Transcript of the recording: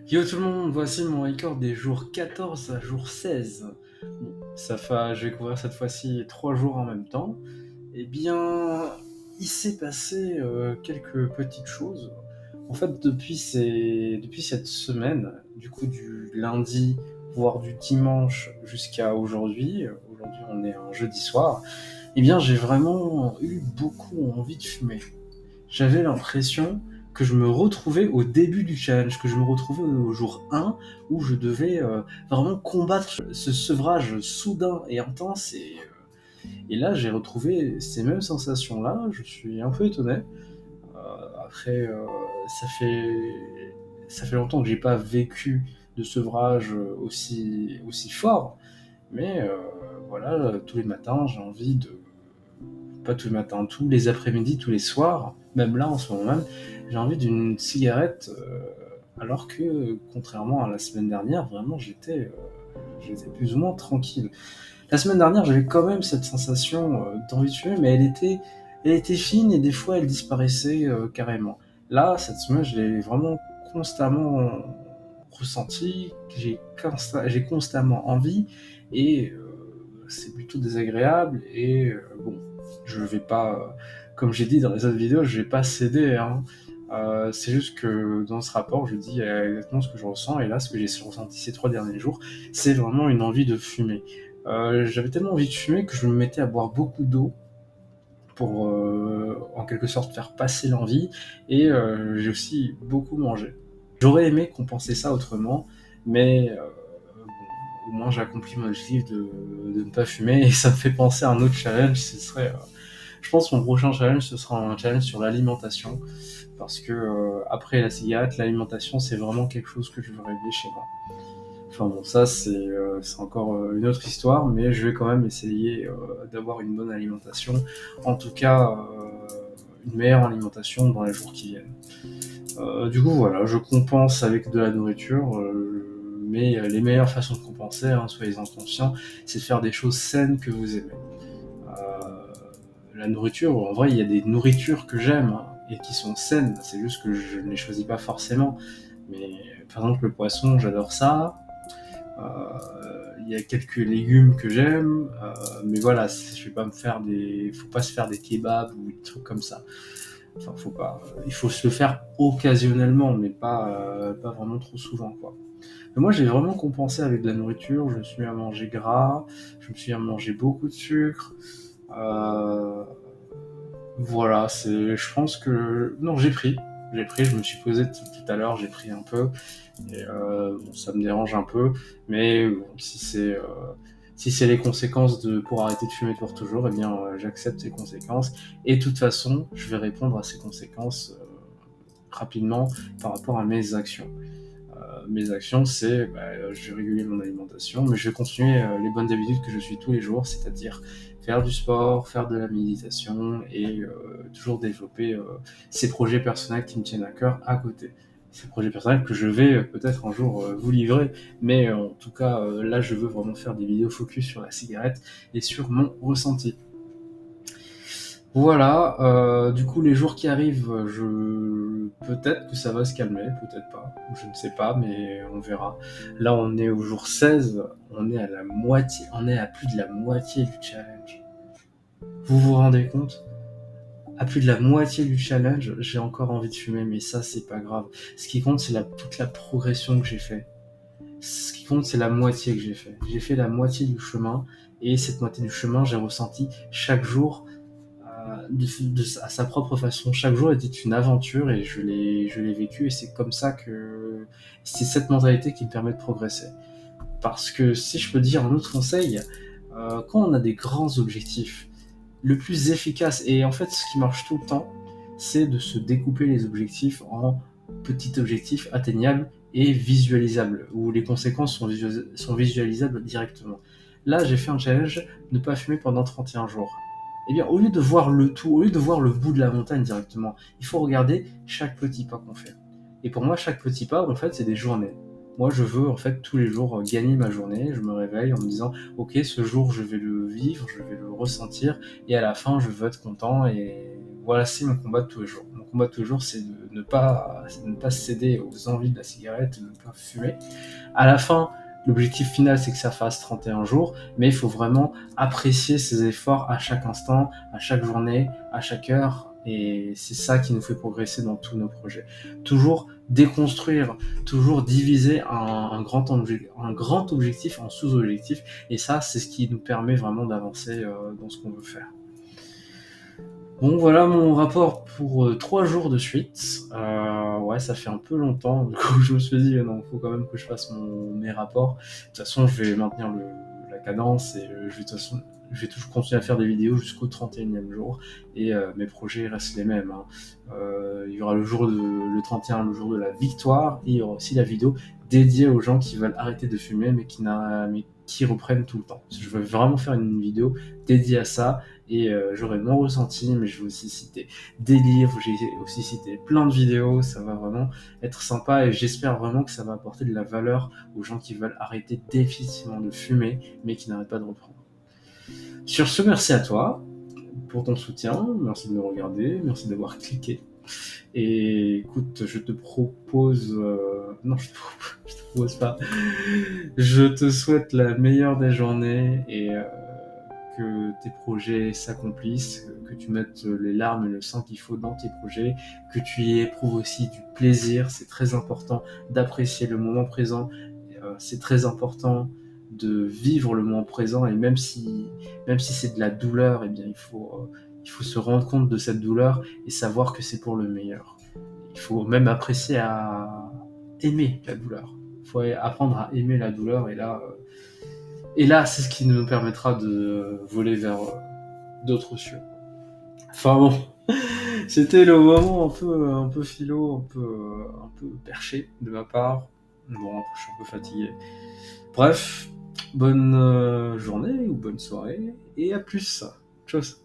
Yo tout le monde, voici mon record des jours 14 à jour 16. Bon, je vais couvrir cette fois-ci 3 jours en même temps. Eh bien, il s'est passé quelques petites choses. En fait, depuis cette semaine, du coup du lundi, voire du dimanche jusqu'à aujourd'hui on est un jeudi soir, eh bien j'ai vraiment eu beaucoup envie de fumer. J'avais l'impression que je me retrouvais au début du challenge, que je me retrouvais au jour 1 où je devais vraiment combattre ce sevrage soudain et intense. Et là, j'ai retrouvé ces mêmes sensations-là. Je suis un peu étonné. Après, ça fait longtemps que j'ai pas vécu de sevrage aussi fort. Mais voilà, tous les matins, j'ai envie de, pas tous les matins, tous les après-midi, tous les soirs, même là en ce moment même, j'ai envie d'une cigarette, alors que contrairement à la semaine dernière, vraiment j'étais plus ou moins tranquille. La semaine dernière, j'avais quand même cette sensation d'envie de fumer, mais elle était fine et des fois elle disparaissait carrément. Là, cette semaine, je l'ai vraiment constamment ressenti, j'ai constamment envie et c'est plutôt désagréable et bon, je vais pas, comme j'ai dit dans les autres vidéos, je vais pas céder, hein. C'est juste que dans ce rapport, je dis exactement ce que je ressens et là, ce que j'ai ressenti ces 3 derniers jours, c'est vraiment une envie de fumer. J'avais tellement envie de fumer que je me mettais à boire beaucoup d'eau pour en quelque sorte faire passer l'envie et j'ai aussi beaucoup mangé. J'aurais aimé compenser ça autrement, mais bon, au moins j'ai accompli mon objectif de ne pas fumer et ça me fait penser à un autre challenge. Je pense que mon prochain challenge ce sera un challenge sur l'alimentation parce que après la cigarette, l'alimentation c'est vraiment quelque chose que je veux régler chez moi. Enfin bon, ça c'est encore une autre histoire, mais je vais quand même essayer d'avoir une bonne alimentation, en tout cas une meilleure alimentation dans les jours qui viennent. Du coup voilà, je compense avec de la nourriture, mais les meilleures façons de compenser, hein, soyez-en conscients, c'est de faire des choses saines que vous aimez. La nourriture, en vrai, il y a des nourritures que j'aime hein, et qui sont saines, c'est juste que je ne les choisis pas forcément. Mais par exemple, le poisson, j'adore ça. Il y a quelques légumes que j'aime, mais voilà, je vais pas me faire faut pas se faire des kebabs ou des trucs comme ça. Enfin, faut pas. Il faut se le faire occasionnellement, mais pas vraiment trop souvent, quoi. Mais moi, j'ai vraiment compensé avec de la nourriture. Je me suis mis à manger gras, je me suis mis à manger beaucoup de sucre. Euh, voilà, je pense que, non, je me suis posé tout à l'heure, j'ai pris un peu, et bon, ça me dérange un peu, mais bon, si c'est les conséquences pour arrêter de fumer pour toujours, eh bien, j'accepte ces conséquences, et de toute façon, je vais répondre à ces conséquences rapidement par rapport à mes actions. Mes actions, c'est je vais réguler mon alimentation, mais je vais continuer les bonnes habitudes que je suis tous les jours, c'est-à-dire faire du sport, faire de la méditation et toujours développer ces projets personnels qui me tiennent à cœur à côté. Ces projets personnels que je vais peut-être un jour vous livrer, mais en tout cas là je veux vraiment faire des vidéos focus sur la cigarette et sur mon ressenti. Voilà, du coup les jours qui arrivent, peut-être que ça va se calmer, peut-être pas, je ne sais pas, mais on verra. Là on est au jour 16, on est à plus de la moitié du challenge. Vous vous rendez compte? À plus de la moitié du challenge, j'ai encore envie de fumer, mais ça c'est pas grave. Ce qui compte c'est toute la progression que j'ai fait. Ce qui compte c'est la moitié que j'ai fait. J'ai fait la moitié du chemin, et cette moitié du chemin j'ai ressenti chaque jour à sa propre façon. Chaque jour était une aventure et je l'ai vécu et c'est comme ça que c'est cette mentalité qui me permet de progresser. Parce que si je peux dire un autre conseil, quand on a des grands objectifs, le plus efficace et en fait ce qui marche tout le temps, c'est de se découper les objectifs en petits objectifs atteignables et visualisables, où les conséquences sont visualisables directement. Là, j'ai fait un challenge, ne pas fumer pendant 31 jours. Eh bien, au lieu de voir le tout, au lieu de voir le bout de la montagne directement, il faut regarder chaque petit pas qu'on fait. Et pour moi, chaque petit pas, en fait, c'est des journées. Moi, je veux, en fait, tous les jours gagner ma journée. Je me réveille en me disant, ok, ce jour, je vais le vivre, je vais le ressentir, et à la fin, je veux être content, et voilà, c'est mon combat de tous les jours. Mon combat toujours, c'est de ne pas céder aux envies de la cigarette, de ne pas fumer. À la fin, l'objectif final, c'est que ça fasse 31 jours, mais il faut vraiment apprécier ses efforts à chaque instant, à chaque journée, à chaque heure, et c'est ça qui nous fait progresser dans tous nos projets. Toujours déconstruire, toujours diviser un grand objectif en sous-objectifs, et ça, c'est ce qui nous permet vraiment d'avancer dans ce qu'on veut faire. Bon, voilà mon rapport pour 3 jours de suite. Ouais, ça fait un peu longtemps. Du coup, je me suis dit, non, faut quand même que je fasse mes rapports. De toute façon, je vais maintenir la cadence et je vais toujours continuer à faire des vidéos jusqu'au 31e jour. Et mes projets restent les mêmes. Hein. Il y aura le 31, le jour de la victoire. Et il y aura aussi la vidéo dédiée aux gens qui veulent arrêter de fumer, mais qui reprennent tout le temps. Je veux vraiment faire une vidéo dédiée à ça. Et j'aurai mon ressenti, mais je vais aussi citer des livres, j'ai aussi cité plein de vidéos, ça va vraiment être sympa et j'espère vraiment que ça va apporter de la valeur aux gens qui veulent arrêter définitivement de fumer, mais qui n'arrêtent pas de reprendre. Sur ce, merci à toi pour ton soutien, merci de me regarder, merci d'avoir cliqué. Et écoute, je te propose... Non, je te propose pas. Je te souhaite la meilleure des journées et que tes projets s'accomplissent, que tu mettes les larmes et le sang qu'il faut dans tes projets, que tu y éprouves aussi du plaisir. C'est très important d'apprécier le moment présent. C'est très important de vivre le moment présent et même si c'est de la douleur, eh bien il faut se rendre compte de cette douleur et savoir que c'est pour le meilleur. Il faut même apprécier à aimer la douleur. Il faut apprendre à aimer la douleur et là c'est ce qui nous permettra de voler vers d'autres cieux. Enfin bon, c'était le moment un peu philo, un peu perché de ma part. Bon, je suis un peu fatigué. Bref, bonne journée ou bonne soirée et à plus. Tchuss.